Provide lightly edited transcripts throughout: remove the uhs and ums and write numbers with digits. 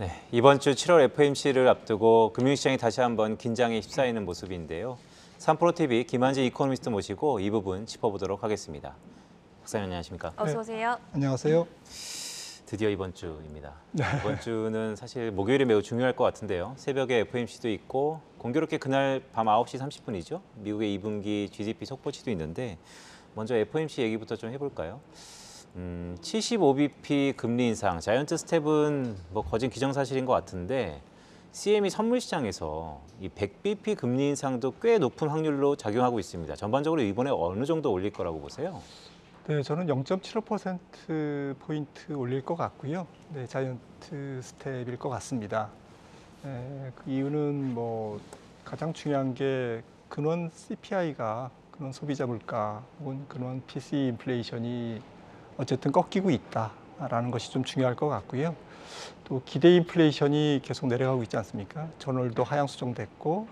네, 이번 주 7월 FOMC를 앞두고 금융시장이 다시 한번 긴장에 휩싸이는 모습인데요. 3프로TV 김한지 이코노미스트 모시고 이 부분 짚어보도록 하겠습니다. 박사님 안녕하십니까? 어서 오세요. 안녕하세요. 드디어 이번 주입니다. 이번 주는 사실 목요일이 매우 중요할 것 같은데요. 새벽에 FOMC도 있고 공교롭게 그날 밤 9시 30분이죠. 미국의 2분기 GDP 속보치도 있는데 먼저 FOMC 얘기부터 좀 해볼까요? 75bp 금리 인상, 자이언트 스텝은 뭐 거진 기정사실인 것 같은데 CME 선물 시장에서 이 100bp 금리 인상도 꽤 높은 확률로 작용하고 있습니다. 전반적으로 이번에 어느 정도 올릴 거라고 보세요? 네, 저는 0.75%포인트 올릴 것 같고요. 네, 자이언트 스텝일 것 같습니다. 그 이유는 뭐 가장 중요한 게 근원 CPI가 근원 소비자 물가 혹은 근원 PCE 인플레이션이 어쨌든 꺾이고 있다라는 것이 좀 중요할 것 같고요. 또 기대 인플레이션이 계속 내려가고 있지 않습니까? 전월도 하향 수정됐고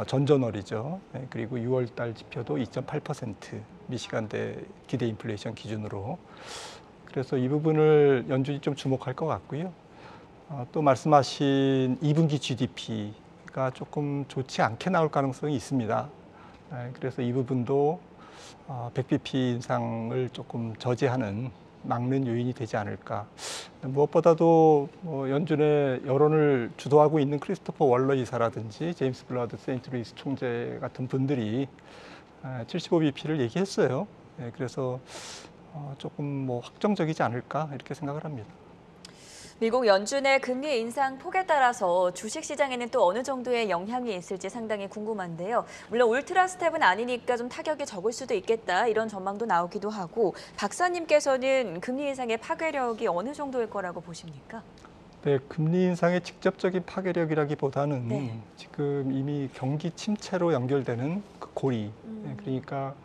전전월이죠. 그리고 6월 달 지표도 2.8% 미시간대 기대 인플레이션 기준으로. 그래서 이 부분을 연준이 좀 주목할 것 같고요. 또 말씀하신 2분기 GDP가 조금 좋지 않게 나올 가능성이 있습니다. 그래서 이 부분도 100bp 인상을 조금 저지하는 막는 요인이 되지 않을까. 무엇보다도 연준의 여론을 주도하고 있는 크리스토퍼 월러 이사라든지 제임스 블러드 세인트루이스 총재 같은 분들이 75bp를 얘기했어요. 그래서 조금 확정적이지 않을까 이렇게 생각을 합니다. 미국 연준의 금리 인상 폭에 따라서 주식시장에는 또 어느 정도의 영향이 있을지 상당히 궁금한데요. 물론 울트라 스텝은 아니니까 좀 타격이 적을 수도 있겠다 이런 전망도 나오기도 하고 박사님께서는 금리 인상의 파괴력이 어느 정도일 거라고 보십니까? 네, 금리 인상의 직접적인 파괴력이라기보다는 네. 지금 이미 경기 침체로 연결되는 그 고리, 그러니까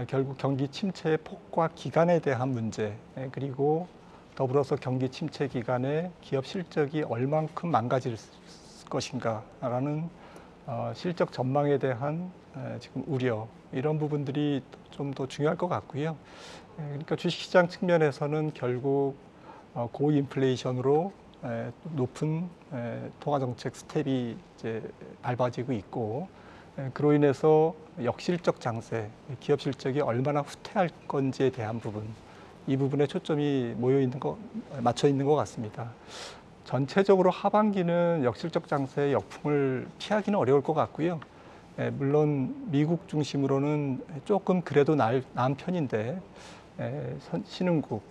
결국 경기 침체의 폭과 기간에 대한 문제, 그리고 더불어서 경기 침체 기간에 기업 실적이 얼만큼 망가질 것인가라는 실적 전망에 대한 지금 우려, 이런 부분들이 좀 더 중요할 것 같고요. 그러니까 주식시장 측면에서는 결국 고인플레이션으로 높은 통화정책 스텝이 이제 밟아지고 있고, 그로 인해서 역실적 장세, 기업 실적이 얼마나 후퇴할 건지에 대한 부분, 이 부분에 초점이 맞춰 있는 것 같습니다. 전체적으로 하반기는 역실적 장세의 역풍을 피하기는 어려울 것 같고요. 물론 미국 중심으로는 조금 그래도 나은 편인데 신흥국,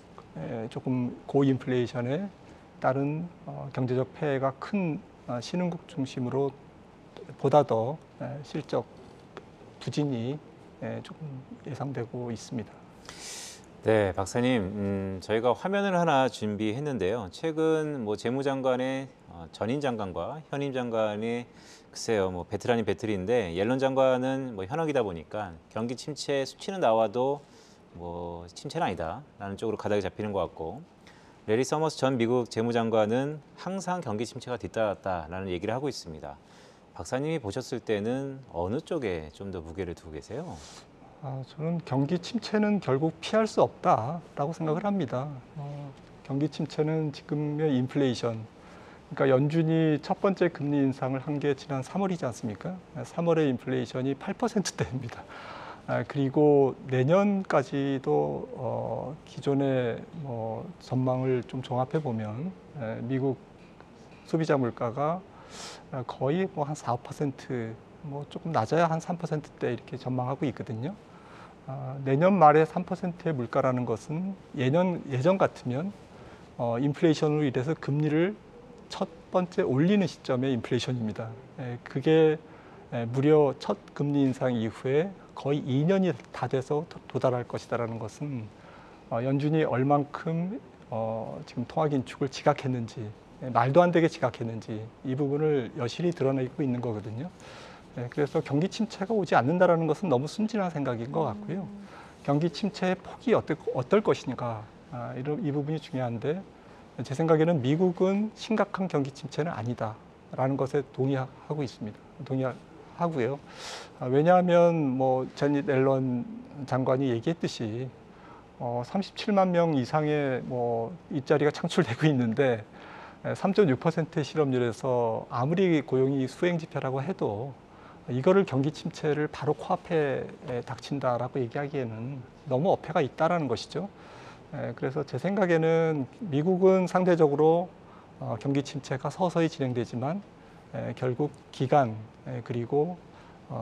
조금 고인플레이션에 따른 경제적 폐해가 큰 신흥국 중심으로 보다 더 실적 부진이 조금 예상되고 있습니다. 네, 박사님, 저희가 화면을 하나 준비했는데요. 최근 재무장관의 전임 장관과 현임 장관의 글쎄요, 베테랑인 배틀인데 옐런 장관은 현역이다 보니까 경기 침체 수치는 나와도 침체는 아니다라는 쪽으로 가닥이 잡히는 것 같고, 레리 서머스 전 미국 재무장관은 항상 경기 침체가 뒤따랐다라는 얘기를 하고 있습니다. 박사님이 보셨을 때는 어느 쪽에 좀 더 무게를 두고 계세요? 저는 경기 침체는 결국 피할 수 없다라고 생각을 합니다. 경기 침체는 지금의 인플레이션, 그러니까 연준이 첫 번째 금리 인상을 한 게 지난 3월이지 않습니까? 3월에 인플레이션이 8%대입니다. 그리고 내년까지도 기존의 전망을 좀 종합해 보면 미국 소비자 물가가 거의 한 4~5%, 조금 낮아야 한 3%대 이렇게 전망하고 있거든요. 내년 말에 3%의 물가라는 것은 예전 같으면 인플레이션으로 인해서 금리를 첫 번째 올리는 시점의 인플레이션입니다. 그게 무려 첫 금리 인상 이후에 거의 2년이 다 돼서 도달할 것이다라는 것은 연준이 얼만큼 지금 통화 긴축을 지각했는지, 말도 안 되게 지각했는지 이 부분을 여실히 드러내고 있는 거거든요. 그래서 경기 침체가 오지 않는다는 것은 너무 순진한 생각인 것 같고요. 경기 침체의 폭이 어떨 것인가, 이 부분이 중요한데, 제 생각에는 미국은 심각한 경기 침체는 아니다라는 것에 동의하고 있습니다. 동의하고요. 왜냐하면 제닛 옐런 장관이 얘기했듯이 37만 명 이상의 일자리가 창출되고 있는데 3.6%의 실업률에서 아무리 고용이 수행 지표라고 해도 이거를 경기 침체를 바로 코앞에 닥친다라고 얘기하기에는 너무 어폐가 있다라는 것이죠. 그래서 제 생각에는 미국은 상대적으로 경기 침체가 서서히 진행되지만 결국 기간 그리고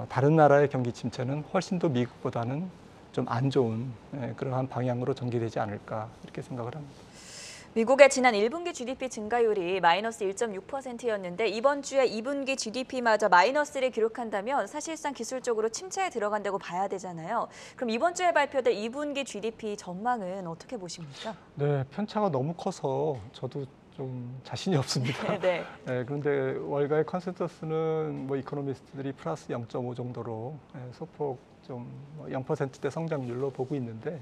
다른 나라의 경기 침체는 훨씬 더 미국보다는 좀 안 좋은 그러한 방향으로 전개되지 않을까 이렇게 생각을 합니다. 미국의 지난 1분기 GDP 증가율이 마이너스 1.6%였는데 이번 주에 2분기 GDP마저 마이너스를 기록한다면 사실상 기술적으로 침체에 들어간다고 봐야 되잖아요. 그럼 이번 주에 발표될 2분기 GDP 전망은 어떻게 보십니까? 네, 편차가 너무 커서 저도 좀 자신이 없습니다. 네. 그런데 월가의 컨센서스는 뭐 이코노미스트들이 플러스 0.5 정도로 소폭 좀 0%대 성장률로 보고 있는데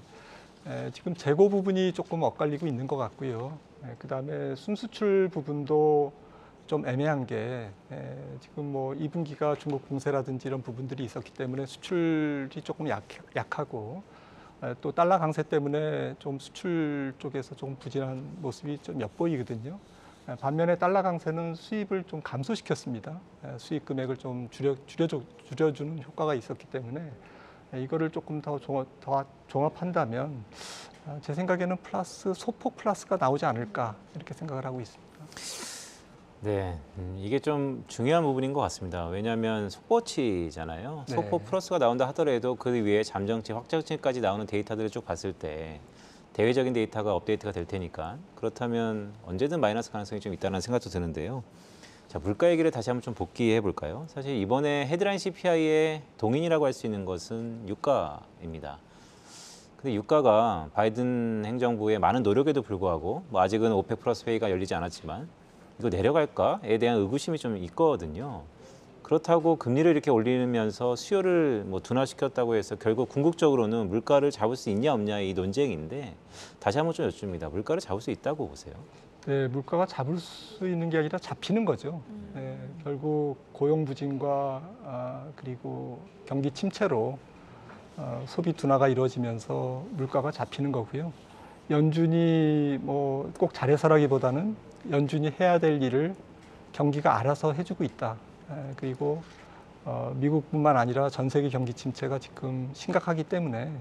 지금 재고 부분이 조금 엇갈리고 있는 것 같고요. 그다음에 순수출 부분도 좀 애매한 게 지금 뭐 2분기가 중국 공세라든지 이런 부분들이 있었기 때문에 수출이 조금 약하고 또 달러 강세 때문에 좀 수출 쪽에서 좀 부진한 모습이 좀 엿보이거든요. 반면에 달러 강세는 수입을 좀 감소시켰습니다. 수입 금액을 좀 줄여주는 효과가 있었기 때문에 이거를 조금 더 종합한다면 제 생각에는 소폭 플러스가 나오지 않을까 이렇게 생각을 하고 있습니다. 네, 이게 좀 중요한 부분인 것 같습니다. 왜냐하면 속보치잖아요. 네. 소폭 플러스가 나온다 하더라도 그 위에 잠정치, 확정치까지 나오는 데이터들을 쭉 봤을 때 대외적인 데이터가 업데이트가 될 테니까 그렇다면 언제든 마이너스 가능성이 좀 있다는 생각도 드는데요. 자, 물가 얘기를 다시 한번 좀 복귀해 볼까요? 사실 이번에 헤드라인 CPI의 동인이라고 할 수 있는 것은 유가입니다. 근데 유가가 바이든 행정부의 많은 노력에도 불구하고 뭐 아직은 오펙 플러스 회의가 열리지 않았지만 이거 내려갈까에 대한 의구심이 좀 있거든요. 그렇다고 금리를 이렇게 올리면서 수요를 뭐 둔화시켰다고 해서 결국 궁극적으로는 물가를 잡을 수 있냐 없냐 이 논쟁인데 다시 한번 좀 여쭙니다. 물가를 잡을 수 있다고 보세요? 네, 물가가 잡을 수 있는 게 아니라 잡히는 거죠. 결국 고용 부진과 그리고 경기 침체로 소비 둔화가 이루어지면서 물가가 잡히는 거고요. 연준이 뭐 꼭 잘해서라기보다는 연준이 해야 될 일을 경기가 알아서 해주고 있다. 그리고 미국뿐만 아니라 전 세계 경기 침체가 지금 심각하기 때문에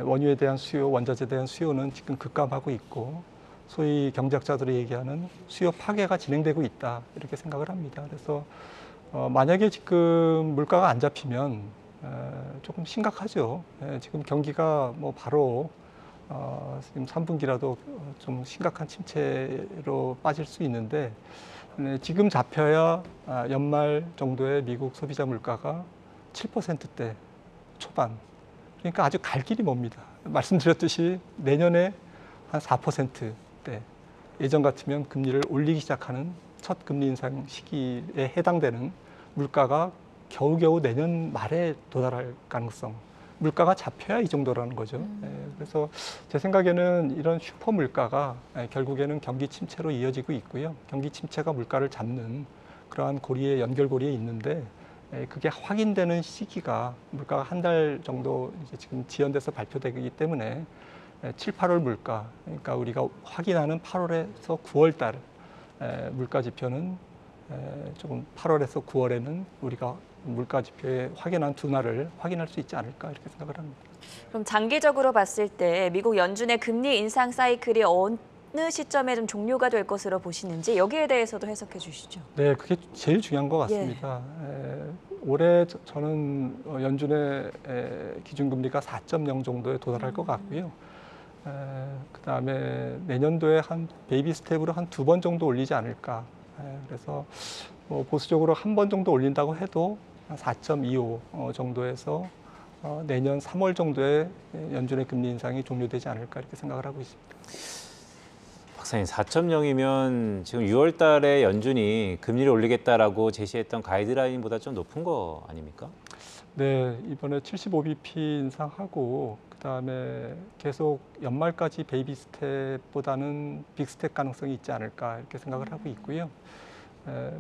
원유에 대한 수요, 원자재에 대한 수요는 지금 급감하고 있고 소위 경제학자들이 얘기하는 수요 파괴가 진행되고 있다 이렇게 생각을 합니다. 그래서 만약에 지금 물가가 안 잡히면 조금 심각하죠. 지금 경기가 뭐 바로 지금 3분기라도 좀 심각한 침체로 빠질 수 있는데 지금 잡혀야 연말 정도에 미국 소비자 물가가 7%대 초반. 그러니까 아주 갈 길이 멉니다. 말씀드렸듯이 내년에 한 4%대 예전 같으면 금리를 올리기 시작하는 첫 금리 인상 시기에 해당되는 물가가 겨우겨우 내년 말에 도달할 가능성. 물가가 잡혀야 이 정도라는 거죠. 그래서 제 생각에는 이런 슈퍼 물가가 결국에는 경기 침체로 이어지고 있고요. 경기 침체가 물가를 잡는 그러한 연결고리에 있는데 그게 확인되는 시기가 물가가 한 달 정도 이제 지금 지연돼서 발표되기 때문에 7, 8월 물가, 그러니까 우리가 확인하는 8월에서 9월 달 물가 지표는 조금 8월에서 9월에는 우리가 물가 지표에 확인한 둔화를 확인할 수 있지 않을까 이렇게 생각을 합니다. 그럼 장기적으로 봤을 때 미국 연준의 금리 인상 사이클이 어느 시점에 좀 종료가 될 것으로 보시는지 여기에 대해서도 해석해 주시죠. 네, 그게 제일 중요한 것 같습니다. 올해 저는 연준의 기준금리가 4.0 정도에 도달할 것 같고요. 그다음에 내년도에 한 베이비 스텝으로 한 2번 정도 올리지 않을까. 그래서 뭐 보수적으로 한 번 정도 올린다고 해도 4.25 정도에서 내년 3월 정도에 연준의 금리 인상이 종료되지 않을까 이렇게 생각을 하고 있습니다. 박사님, 4.0이면 지금 6월 달에 연준이 금리를 올리겠다라고 제시했던 가이드라인보다 좀 높은 거 아닙니까? 네, 이번에 75bp 인상하고 그다음에 계속 연말까지 베이비 스텝보다는 빅 스텝 가능성이 있지 않을까 이렇게 생각을 하고 있고요.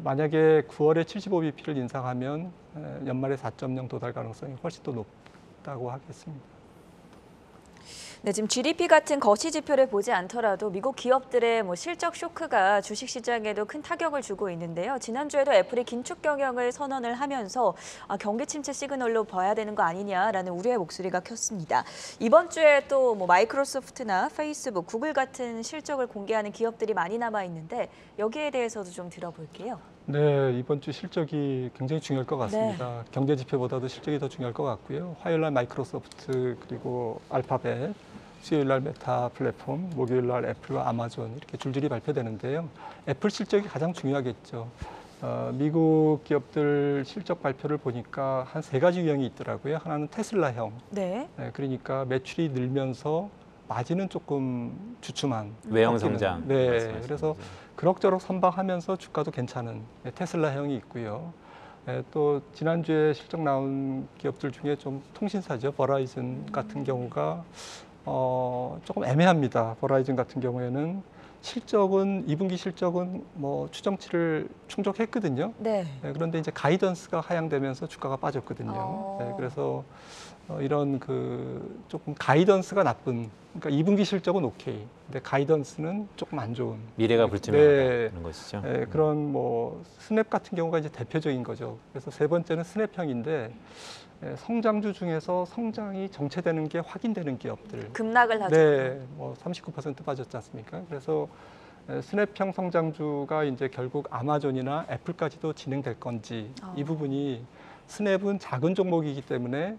만약에 9월에 75bp를 인상하면 연말에 4.0 도달 가능성이 훨씬 더 높다고 하겠습니다. 네, 지금 GDP 같은 거시 지표를 보지 않더라도 미국 기업들의 실적 쇼크가 주식시장에도 큰 타격을 주고 있는데요. 지난주에도 애플이 긴축 경영을 선언을 하면서 경기 침체 시그널로 봐야 되는 거 아니냐라는 우려의 목소리가 컸습니다. 이번 주에 또 마이크로소프트나 페이스북, 구글 같은 실적을 공개하는 기업들이 많이 남아 있는데 여기에 대해서도 좀 들어볼게요. 네, 이번 주 실적이 굉장히 중요할 것 같습니다. 경제 지표보다도 실적이 더 중요할 것 같고요. 화요일 날 마이크로소프트 그리고 알파벳, 수요일 날 메타 플랫폼, 목요일 날 애플과 아마존 이렇게 줄줄이 발표되는데요. 애플 실적이 가장 중요하겠죠. 미국 기업들 실적 발표를 보니까 한 세 가지 유형이 있더라고요. 하나는 테슬라형. 네. 그러니까 매출이 늘면서 마진은 조금 주춤한 외형 꺾이는. 성장. 네, 말씀하시는 그래서 거죠. 그럭저럭 선방하면서 주가도 괜찮은 테슬라형이 있고요. 또 지난주에 실적 나온 기업들 중에 좀 통신사죠. 버라이즌 같은 경우가 조금 애매합니다. 버라이즌 같은 경우에는 실적은 2분기 실적은 추정치를 충족했거든요. 네. 그런데 이제 가이던스가 하향되면서 주가가 빠졌거든요. 그래서 이런 조금 가이던스가 나쁜, 그러니까 2분기 실적은 오케이. 근데 가이던스는 조금 안 좋은. 미래가 불투명하다 네. 그런 것이죠. 그런 스냅 같은 경우가 이제 대표적인 거죠. 그래서 세 번째는 스냅형인데 성장주 중에서 성장이 정체되는 게 확인되는 기업들. 급락을 하죠. 네, 39% 빠졌지 않습니까? 그래서 스냅형 성장주가 이제 결국 아마존이나 애플까지도 진행될 건지 이 부분이 스냅은 작은 종목이기 때문에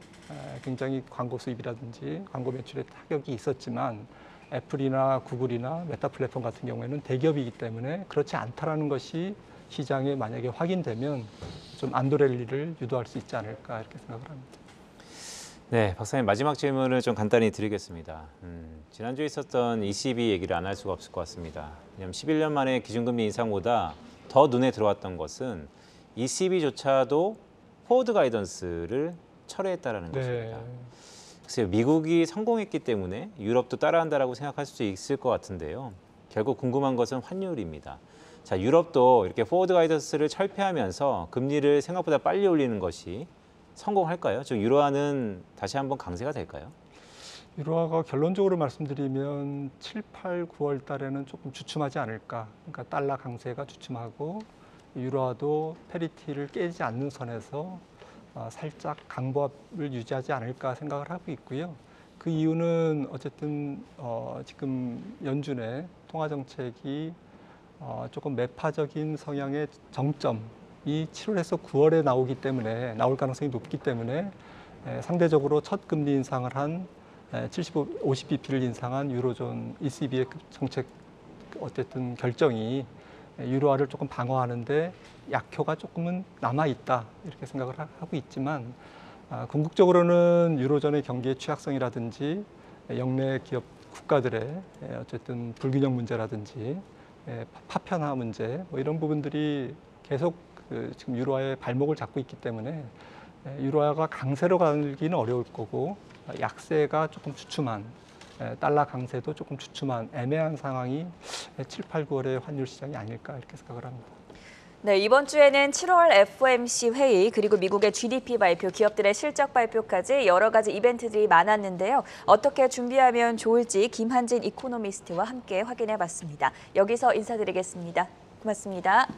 굉장히 광고 수입이라든지 광고 매출에 타격이 있었지만 애플이나 구글이나 메타 플랫폼 같은 경우에는 대기업이기 때문에 그렇지 않다라는 것이 시장에 만약에 확인되면 좀 안도랠리를 유도할 수 있지 않을까 이렇게 생각을 합니다. 네, 박사님 마지막 질문을 좀 간단히 드리겠습니다. 지난주에 있었던 ECB 얘기를 안 할 수가 없을 것 같습니다. 왜냐하면 11년 만에 기준금리 인상보다 더 눈에 들어왔던 것은 ECB조차도 포워드 가이던스를 철회했다라는 것입니다. 글쎄요, 미국이 성공했기 때문에 유럽도 따라한다라고 생각할 수도 있을 것 같은데요. 결국 궁금한 것은 환율입니다. 자, 유럽도 이렇게 포워드 가이던스를 철폐하면서 금리를 생각보다 빨리 올리는 것이 성공할까요? 즉 유로화는 다시 한번 강세가 될까요? 유로화가 결론적으로 말씀드리면 7, 8, 9월 달에는 조금 주춤하지 않을까. 그러니까 달러 강세가 주춤하고 유로화도 페리티를 깨지 않는 선에서 살짝 강보합을 유지하지 않을까 생각을 하고 있고요. 그 이유는 어쨌든 지금 연준의 통화 정책이 조금 매파적인 성향의 정점이 7월에서 9월에 나올 가능성이 높기 때문에 상대적으로 첫 금리 인상을 한 50bp를 인상한 유로존 ECB의 정책 어쨌든 결정이 유로화를 조금 방어하는데 약효가 조금은 남아 있다 이렇게 생각을 하고 있지만 궁극적으로는 유로존의 경기의 취약성이라든지 역내 기업 국가들의 어쨌든 불균형 문제라든지 파편화 문제 이런 부분들이 계속 지금 유로화의 발목을 잡고 있기 때문에 유로화가 강세로 가기는 어려울 거고 약세가 조금 주춤한 달러 강세도 조금 주춤한 애매한 상황이 7, 8, 9월의 환율 시장이 아닐까 이렇게 생각을 합니다. 네, 이번 주에는 7월 FOMC 회의 그리고 미국의 GDP 발표, 기업들의 실적 발표까지 여러 가지 이벤트들이 많았는데요. 어떻게 준비하면 좋을지 김한진 이코노미스트와 함께 확인해 봤습니다. 여기서 인사드리겠습니다. 고맙습니다.